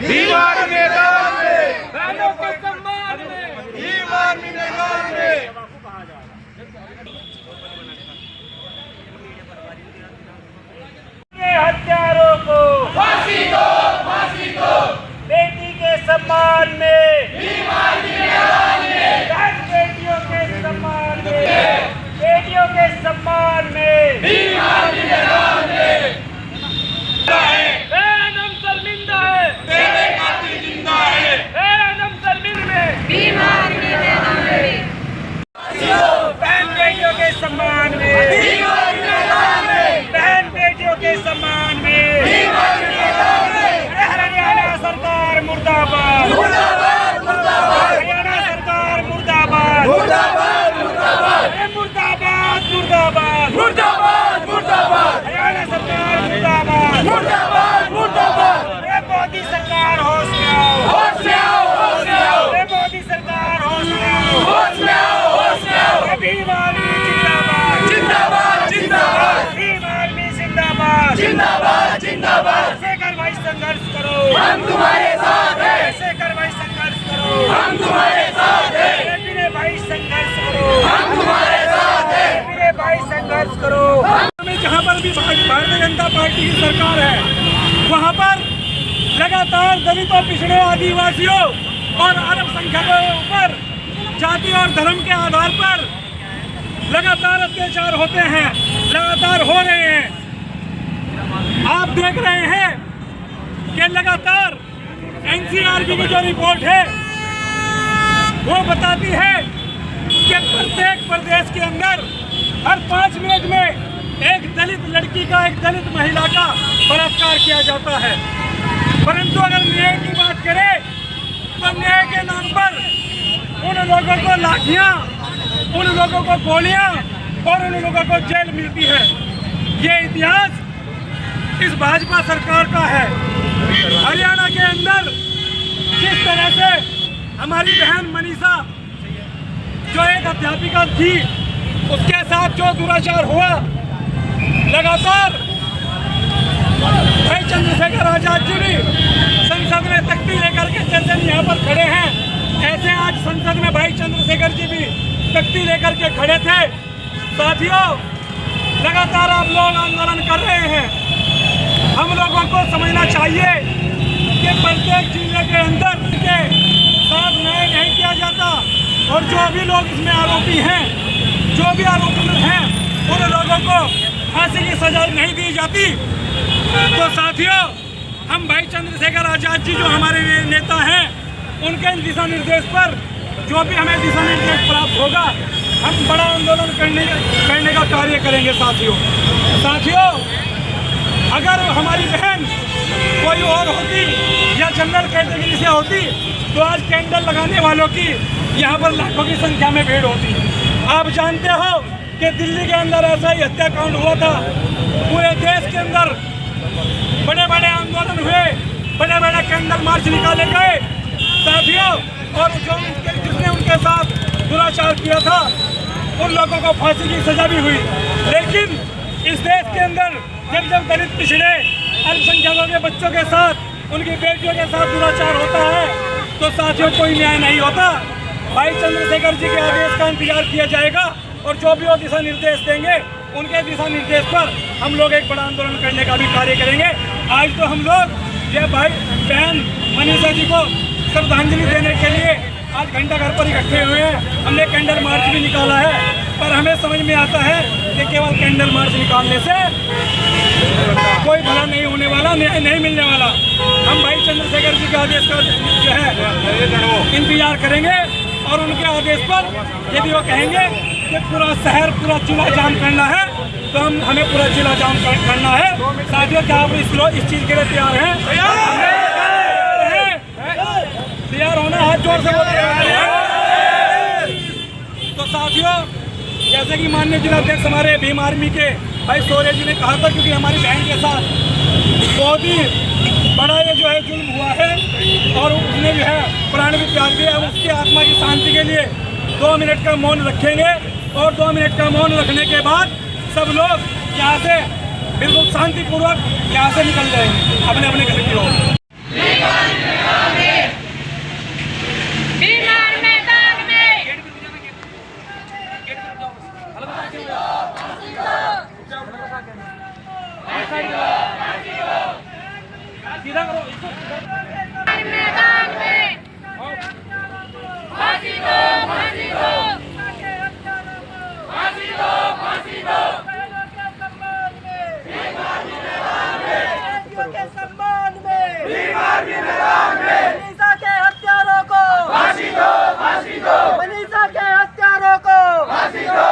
Bhim army मैदान में, बहनों के सम्मान में, भीम आर्मी मैदान में। हत्यारों को फांसी दो, फांसी दो। बेटी के सम्मान में, भीम आर्मी मैदान में, बहन बेटियों के सम्मान में, बेटियों के सम्मान में, भीम आर्मी मैदान में। हम शर्मिंदा है, तेरे कातिल जिंदा है। हम शर्मिंदा में, भीम आर्मी मैदान में, बहन बेटियों के सम्मान में, भीम आर्मी मैदान में, बहन बेटियों के सम्मान में, भीम आर्मी मैदान में। हरियाणा सरकार मुर्दाबाद, मुर्दाबाद, मुर्दाबाद, हरियाणा सरकार मुर्दाबाद, मुर्दाबाद, मुर्दाबाद, मुर्दाबाद, मुर्दाबाद, मुर्दाबाद, मुर्दाबाद, हरियाणा सरकार मुर्दाबाद, मुर्दाबाद, मुर्दाबाद। मोदी सरकार होश में आओ, होश में आओ, होश में आओ, मोदी सरकार होश में आओ, होश में आओ, होश में आओ। भीम आर्मी जिंदाबाद, जिंदाबाद, जिंदाबाद, भीम आर्मी जिंदाबाद, जिंदाबाद, जिंदाबाद। शेखर भाई संघर्ष करो, हम तुम्हारे साथ हैं, शेखर भाई संघर्ष करो, हम तुम्हारे साथ हैं, मेरे भाई संघर्ष करो, हम तुम्हारे साथ हैं। मेरे भाई संघर्ष करो। जहाँ पर भी भारतीय जनता पार्टी की सरकार है, वहाँ पर लगातार दलितों, पिछड़े, आदिवासियों और अल्पसंख्यकों के ऊपर जाति और धर्म के आधार पर लगातार अत्याचार होते हैं, लगातार हो रहे हैं। आप देख रहे हैं कि लगातार एनसीआरबी की जो रिपोर्ट है वो बताती है कि प्रत्येक प्रदेश के अंदर हर 5 मिनट में एक दलित लड़की का, एक दलित महिला का बलात्कार किया जाता है। परंतु अगर न्याय की बात करें तो न्याय के नाम पर उन लोगों को लाठियां, उन लोगों को गोलियां और उन लोगों को जेल मिलती है। ये इतिहास इस भाजपा सरकार का है। हरियाणा के अंदर जिस तरह से हमारी बहन मनीषा जो एक अध्यापिका थी, उसके साथ जो दुराचार हुआ, लगातार भाई चंद्रशेखर आजाद जी भी संसद में तख्ती लेकर के जैसे यहाँ पर खड़े हैं, ऐसे आज संसद में भाई चंद्रशेखर जी भी तख्ती लेकर के खड़े थे। साथियों, लगातार आप लोग आंदोलन कर रहे हैं। हम लोगों को समझना चाहिए कि प्रत्येक जिले के अंदर के साथ न्याय नहीं किया जाता और जो भी लोग इसमें आरोपी हैं, जो भी आरोपी हैं, उन लोगों को फांसी की सजा नहीं दी जाती। तो साथियों, हम भाई चंद्रशेखर आजाद जी जो हमारे नेता हैं, उनके दिशा निर्देश पर जो भी हमें दिशा निर्देश प्राप्त होगा, हम बड़ा आंदोलन करने का कार्य करेंगे। साथियों, अगर हमारी बहन कोई और होती या जनरल कैटेगरी से होती तो आज कैंडल लगाने वालों की यहाँ पर लाखों की संख्या में भीड़ होती। आप जानते हो कि दिल्ली के अंदर ऐसा ही हत्याकांड हुआ था। पूरे देश के अंदर बड़े बड़े आंदोलन हुए, बड़े बड़े कैंडल मार्च निकाले गए साथियों, और जो जिसने उनके साथ दुराचार किया था उन लोगों को फांसी की सजा भी हुई। लेकिन इस देश के अंदर जब दलित, पिछड़े, अल्पसंख्यकों के बच्चों के साथ, उनकी बेटियों के साथ दुराचार होता है तो साथियों कोई न्याय नहीं होता। भाई चंद्रशेखर जी के आदेश का इंतजार किया जाएगा और जो भी वो दिशा निर्देश देंगे, उनके दिशा निर्देश पर हम लोग एक बड़ा आंदोलन करने का भी कार्य करेंगे। आज तो हम लोग ये भाई बहन मनीषा जी को श्रद्धांजलि देने के लिए आज घंटा घर पर इकट्ठे हुए हैं। हमने कैंडल मार्च भी निकाला है, पर हमें समझ में आता है कि केवल कैंडल मार्च निकालने से कोई भला नहीं होने वाला, न्याय नहीं मिलने वाला। हम भाई चंद्रशेखर जी के आदेश का जो है इंतजार करेंगे और उनके आदेश पर यदि वो कहेंगे कि पूरा शहर, पूरा जिला जाम करना है तो हमें पूरा जिला जाम करना है। साथियों, क्या आप इस चीज़ के लिए तैयार हैं? तैयार होना, हाथ जोर से बोलिए। तो साथियों, जैसे कि माननीय जिलाध्यक्ष हमारे भीम आर्मी के भाई शौर्य जी ने कहा था, क्योंकि हमारी बहन के साथ बहुत ही बड़ा ये जो है जुल्म हुआ है और उसने जो है प्राण भी त्याग दिया, उसकी आत्मा की शांति के लिए 2 मिनट का मौन रखेंगे और 2 मिनट का मौन रखने के बाद सब लोग यहाँ से बिल्कुल शांतिपूर्वक यहाँ से निकल जाएंगे अपने अपने घर की ओर। सीधा करो इसको। मैदान में फांसी दो, फांसी दो, फांसी दो, फांसी दो। के सम्मान में बीमार के मैदान में मनीषा के हत्यारों को फांसी दो, फांसी दो, मनीषा के हत्यारों को फांसी दो,